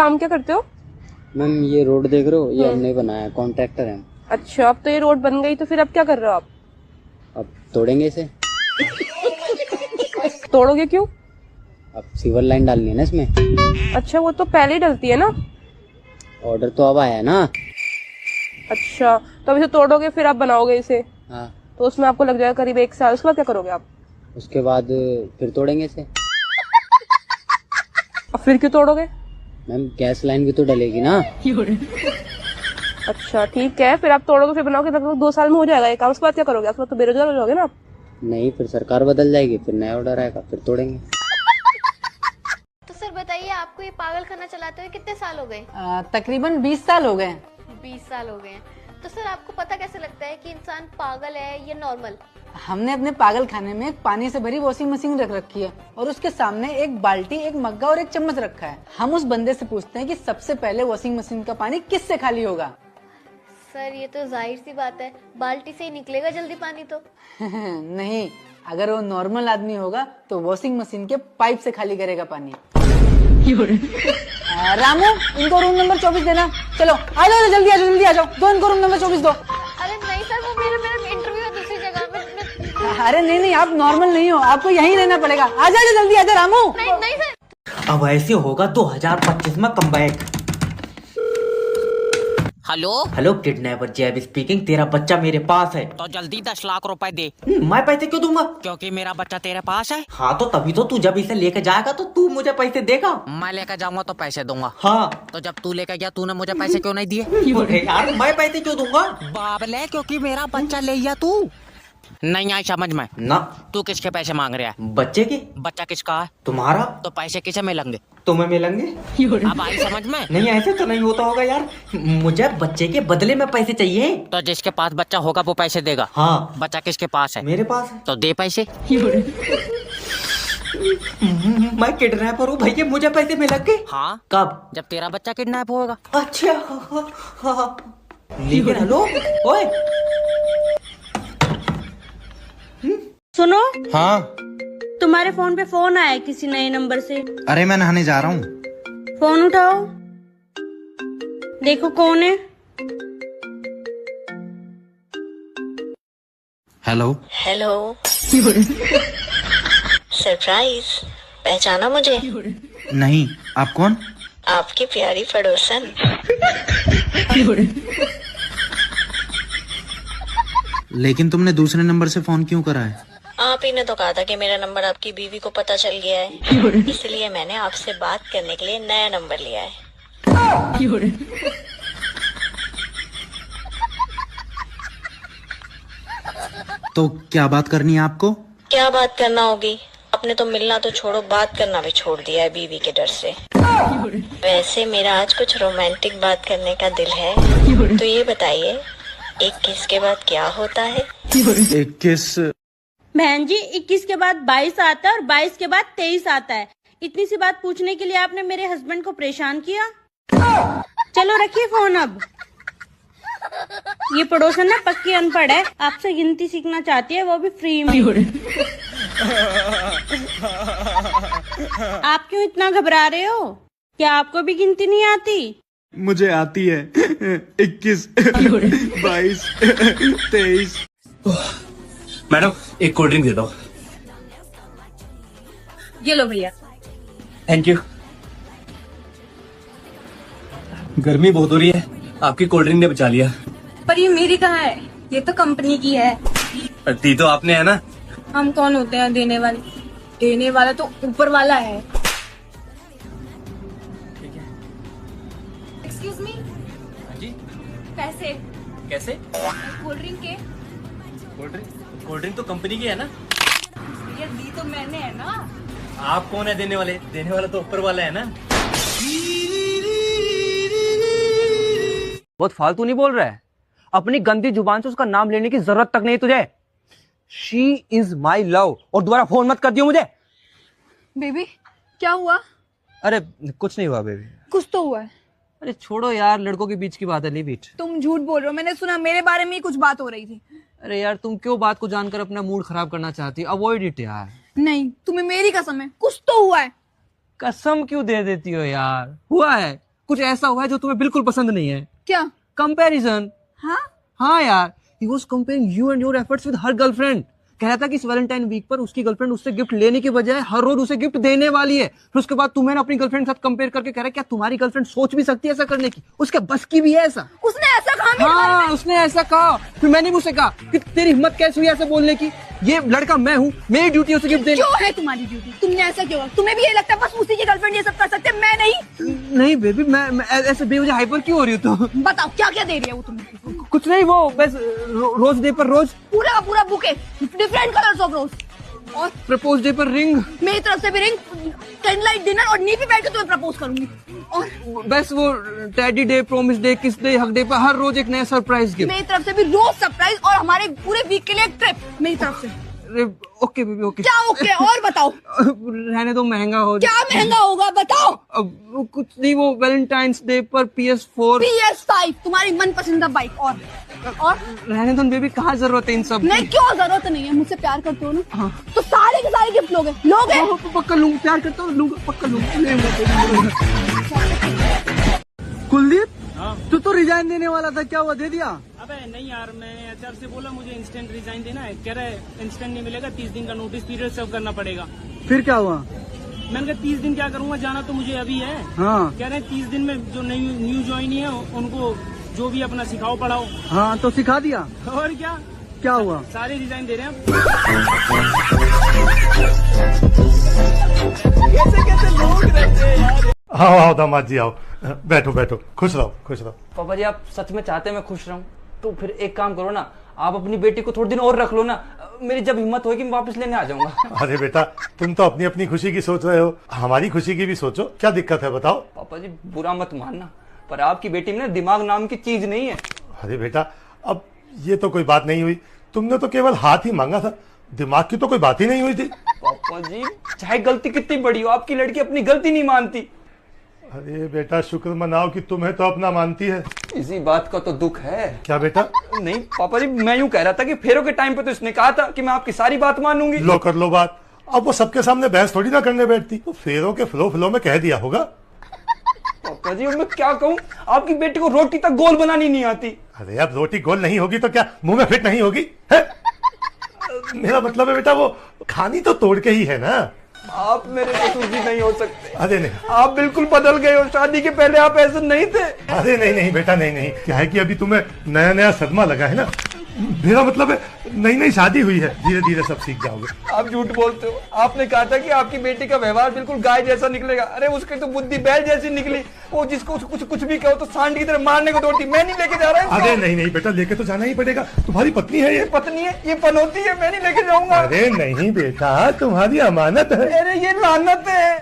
काम क्या करते हो? मैम ये रोड देख रहे हो, ये हमने बनाया है, कॉन्ट्रैक्टर है। अच्छा, अब तो ये रोड बन गई, तो फिर अब क्या कर रहे हो आप? अब तोड़ेंगे इसे। तोड़ोगे क्यों? अब सिवर लाइन डालनी है ना इसमें। अच्छा, वो तो पहले ही डलती है ना। ऑर्डर तो अब आया है ना। अच्छा, तो अब इसे तोड़ोगे फिर आप बनाओगे इसे, हाँ, तो उसमें आपको लग जाएगा करीब 1 साल। उसके बाद क्या करोगे आप? उसके बाद फिर तोड़ेंगे इसे। और फिर क्यों तोड़ोगे? मैम गैस लाइन भी तो डलेगी ना। अच्छा ठीक है, फिर आप तोड़ोगे फिर बनाओगे, लगभग 2 साल में हो जाएगा ये काम। उसके बाद क्या करोगे? उसके बाद तो बेरोजगार हो जाओगे ना आप। नहीं, फिर सरकार बदल जाएगी, फिर नया ऑर्डर आएगा, फिर तोड़ेंगे। तो सर बताइए, आपको ये पागल खाना चलाते हुए कितने साल हो गए? तकरीबन 20 साल हो गए। 20 साल हो गए हैं। तो सर आपको पता कैसे लगता है कि इंसान पागल है या नॉर्मल? हमने अपने पागल खाने में एक पानी से भरी वॉशिंग मशीन रख रखी है और उसके सामने एक बाल्टी, एक मग्गा और एक चम्मच रखा है। हम उस बंदे से पूछते हैं कि सबसे पहले वॉशिंग मशीन का पानी किससे खाली होगा। सर ये तो जाहिर सी बात है, बाल्टी से ही निकलेगा जल्दी पानी तो। नहीं, अगर वो नॉर्मल आदमी होगा तो वॉशिंग मशीन के पाइप से खाली करेगा पानी। रामू, इनको रूम नंबर 24 देना। चलो आ जाओ, जल्दी आ जाओ, जल्दी आ जाओ, दो इनको रूम नंबर 24 दो। अरे नहीं सर, वो मेरा इंटरव्यू है दूसरी जगह में। अरे नहीं नहीं, आप नॉर्मल नहीं हो, आपको यहीं रहना पड़ेगा। आ जाओ जल्दी, आ जाओ रामू। नहीं सर। अब ऐसे होगा 2025 में कमबैक। हेलो हेलो किडनैपर जैब स्पीकिंग। तेरा बच्चा मेरे पास है, तो जल्दी 10 लाख रुपए दे, मैं पैसे क्यों दूंगा? क्योंकि मेरा बच्चा तेरे पास है। हाँ तो तभी तो, तू जब इसे लेके जाएगा तो तू मुझे पैसे देगा। मैं लेकर जाऊंगा तो पैसे दूंगा। हाँ तो जब तू लेकर गया तूने मुझे पैसे क्यों नहीं दिए? अरे यार मैं पैसे क्यों दूंगा? बाबले, क्योंकि मेरा बच्चा ले गया तू। नहीं आई समझ में? ना। तू किसके पैसे मांग रहा है? बच्चे के। बच्चा किसका है? तुम्हारा। तो पैसे किसे मिलेंगे? तुम्हें मिलेंगे। अब आई समझ में? नहीं ऐसे तो नहीं होता होगा यार, मुझे बच्चे के बदले में पैसे चाहिए। तो जिसके पास बच्चा होगा वो पैसे देगा। हाँ। बच्चा किसके पास है? मेरे पास है। तो दे पैसे। मैं किडनैपर हूँ भैया, मुझे पैसे मिलेंगे। हाँ, कब? जब तेरा बच्चा किडनैप होगा। अच्छा हाँ। लेकिन हेलो ओए, सुनो, हाँ। तुम्हारे फोन पे फोन आया है किसी नए नंबर से। अरे मैं नहाने जा रहा हूँ। फोन उठाओ, देखो कौन है। हेलो। हेलो। सरप्राइज, पहचाना मुझे? नहीं, आप कौन? आपकी प्यारी पड़ोसन। लेकिन तुमने दूसरे नंबर से फोन क्यों करा है? आप ही ने तो कहा था कि मेरा नंबर आपकी बीवी को पता चल गया है, इसलिए मैंने आपसे बात करने के लिए नया नंबर लिया है। तो क्या बात करनी है आपको? क्या बात करना होगी? आपने तो मिलना तो छोड़ो, बात करना भी छोड़ दिया है बीवी के डर से। वैसे मेरा आज कुछ रोमांटिक बात करने का दिल है, तो ये बताइए 21 के बाद क्या होता है? 21? बहन जी, 21 के बाद 22 आता है और 22 के बाद 23 आता है। इतनी सी बात पूछने के लिए आपने मेरे हस्बैंड को परेशान किया। चलो रखिए फोन अब। ये पड़ोसन ना पक्की अनपढ़ है, आपसे गिनती सीखना चाहती है, वो भी फ्री में। आप क्यों इतना घबरा रहे हो? क्या आपको भी गिनती नहीं आती? मुझे आती है। 21, 22, 23। मैडम एक कोल्ड ड्रिंक दे दो। ये लो भैया। Thank you. गर्मी बहुत हो रही है, आपकी कोल्ड ड्रिंक ने बचा लिया। पर ये मेरी कहाँ है, ये तो कंपनी की है। पर दी तो आपने है ना। हम कौन होते हैं देने वाले? देने वाला तो ऊपर वाला है। Excuse me. जी पैसे कैसे? कोल्ड ड्रिंक के। कोल्ड ड्रिंक तो कंपनी की है ना। ये दी तो मैंने है ना। आप कौन है देने वाले? देने वाला तो ऊपर वाला है ना। बहुत फालतू नहीं बोल रहा है, अपनी गंदी जुबान से उसका नाम लेने की जरूरत तक नहीं तुझे। She is my love. और दोबारा फोन मत कर दियो मुझे। बेबी क्या हुआ? अरे कुछ नहीं हुआ बेबी। कुछ तो हुआ है। अरे छोड़ो यार, लड़कों के बीच की बात है, लीव इट। तुम झूठ बोल रहे हो, मैंने सुना मेरे बारे में ही कुछ बात हो रही थी। अरे यार तुम क्यों बात को जानकर अपना मूड खराब करना चाहती? अवॉइड इट यार। नहीं, तुम्हें मेरी कसम है, कुछ तो हुआ है। कसम क्यों दे देती हो यार? हुआ है, कुछ ऐसा हुआ है जो तुम्हें बिल्कुल पसंद नहीं है। क्या? कंपैरिजन। हाँ हाँ यार, he was comparing you and your efforts with her girlfriend। कह रहा था कि इस वैलेंटाइन वीक पर उसकी गर्लफ्रेंड उससे गिफ्ट लेने के बजाय हर रोज उसे गिफ्ट देने वाली है। फिर उसके बाद तुम्हें ना अपनी गर्लफ्रेंड के साथ कंपेयर करके कह रहा है क्या तुम्हारी गर्लफ्रेंड सोच भी सकती है ऐसा करने की? उसके बस की भी है ऐसा? उसने ऐसा कहा मेरे बारे हाँ, में? उसने ऐसा कहा। फिर मैंने भी उसे कहा कि तेरी हिम्मत कैसे हुई ऐसे बोलने की? ये लड़का मैं हूँ, मेरी ड्यूटी उसे गिफ्ट देनी। क्यों है तुम्हारी ड्यूटी? तुमने ऐसा क्यों? तुम्हें भी ये लगता है बस उसी की गर्लफ्रेंड ये सब कर सकते हैं, मैं नहीं? नहीं बेबी, मैं ऐसे बेवजह हाइपर क्यों हो रही हूँ? तो बताओ क्या क्या दे रही है वो तुम्हें? कुछ नहीं, वो बस रोज डे पर रोज, पूरा का पूरा बुके, डिफरेंट कलर्स ऑफ रोज, और प्रपोज डे पर रिंग, मेरी तरफ से भी रिंग, कैंडल लाइट डिनर, और नी पे बैठ के तुम्हें प्रपोज करूंगी। और बस वो टेडी डे, प्रॉमिस डे, किस डे, हक डे पर हर रोज एक नया सरप्राइज गिफ्ट। मेरी तरफ से भी रोज सरप्राइज, और हमारे पूरे वीक के लिए एक ट्रिप मेरी तरफ से। Okay baby okay. क्या ओके? और बताओ। रहने दो, महंगा हो क्या महंगा होगा बताओ? अब कुछ नहीं, वो वैलेंटाइंस डे पर PS4, PS5 तुम्हारी मन पसंदीदा बाइक, और रहने दो बेबी, कहाँ जरूरत है इन सब? नहीं, क्यों जरूरत नहीं है? मुझसे प्यार करते हो ना? हाँ। तो सारे के सारे गिफ्ट लोगे? पक्का लूंगा, प्यार करता हूँ, लूंगा, पक्का लूंगा। कुलदीप, तू तो रिजाइन देने वाला था, क्या हुआ, दे दिया? अबे नहीं यार, मैंने HR से बोला मुझे इंस्टेंट रिजाइन देना है, कह रहे इंस्टेंट नहीं मिलेगा, 30 दिन का नोटिस पीरियड सर्व करना पड़ेगा। फिर क्या हुआ? मैंने कहा 30 दिन क्या करूंगा, जाना तो मुझे अभी है। हाँ। कह रहे हैं 30 दिन में जो न्यू ज्वाइन है उनको जो भी अपना सिखाओ पढ़ाओ। हाँ, तो सिखा दिया। और क्या क्या हुआ? सारे रिजाइन दे रहे हैं। कैसे कैसे लोग रहते हैं यार। आओ आओ दामाद जी, आओ, बैठो बैठो, खुश रहो खुश रहो। पापा जी, आप सच में चाहते हैं मैं खुश रहूं? तो फिर एक काम करो ना, आप अपनी बेटी को थोड़े दिन और रख लो ना, मेरी जब हिम्मत होगी मैं वापस लेने आ जाऊंगा। अरे बेटा, तुम तो अपनी अपनी खुशी की सोच रहे हो, हमारी खुशी की भी सोचो, क्या दिक्कत है बताओ? पापा जी बुरा मत मानना, पर आपकी बेटी में ना दिमाग नाम की चीज नहीं है। अरे बेटा, अब ये तो कोई बात नहीं हुई, तुमने तो केवल हाथ ही मांगा था, दिमाग की तो कोई बात ही नहीं हुई थी। पापा जी, चाहे गलती कितनी बड़ी हो, आपकी लड़की अपनी गलती नहीं मानती। अरे बेटा, शुक्र मनाओ कि तुम्हें तो अपना मानती है। इसी बात का तो दुख है। क्या बेटा? नहीं पापा जी, मैं यूं कह रहा था कि फेरों के टाइम पे तो इसने कहा था कि मैं आपकी सारी बात मानूंगी। लो कर लो बात, अब वो सबके सामने बहस थोड़ी ना करने बैठती, तो फेरों के फ्लो में कह दिया होगा। पापा जी, मैं क्या कहूँ, आपकी बेटी को रोटी तक गोल बनानी नहीं आती। अरे अब रोटी गोल नहीं होगी तो क्या मुंह में फिट नहीं होगी है? मेरा मतलब है बेटा, वो खानी तो तोड़ के ही है ना। आप मेरे ससुर जी नहीं हो सकते। अरे नहीं, आप बिल्कुल बदल गए हो, शादी के पहले आप ऐसे नहीं थे। अरे नहीं नहीं बेटा, नहीं नहीं, क्या है कि अभी तुम्हें नया नया सदमा लगा है ना, मेरा मतलब है नई नई शादी हुई है, धीरे धीरे सब सीख जाओगे। आप झूठ बोलते हो, आपने कहा था कि आपकी बेटी का व्यवहार बिल्कुल गाय जैसा निकलेगा, अरे उसकी तो बुद्धि बैल जैसी निकली, वो जिसको कुछ भी कहो तो सांड की तरह मारने को दौड़ती। मैं नहीं लेके जा रहा हूँ। अरे नहीं नहीं बेटा, लेके तो जाना ही पड़ेगा, तुम्हारी पत्नी है ये। पत्नी है, ये पनौती है, मैं नहीं लेके जाऊंगा। अरे नहीं बेटा, तुम्हारी अमानत है। अरे ये लानत है।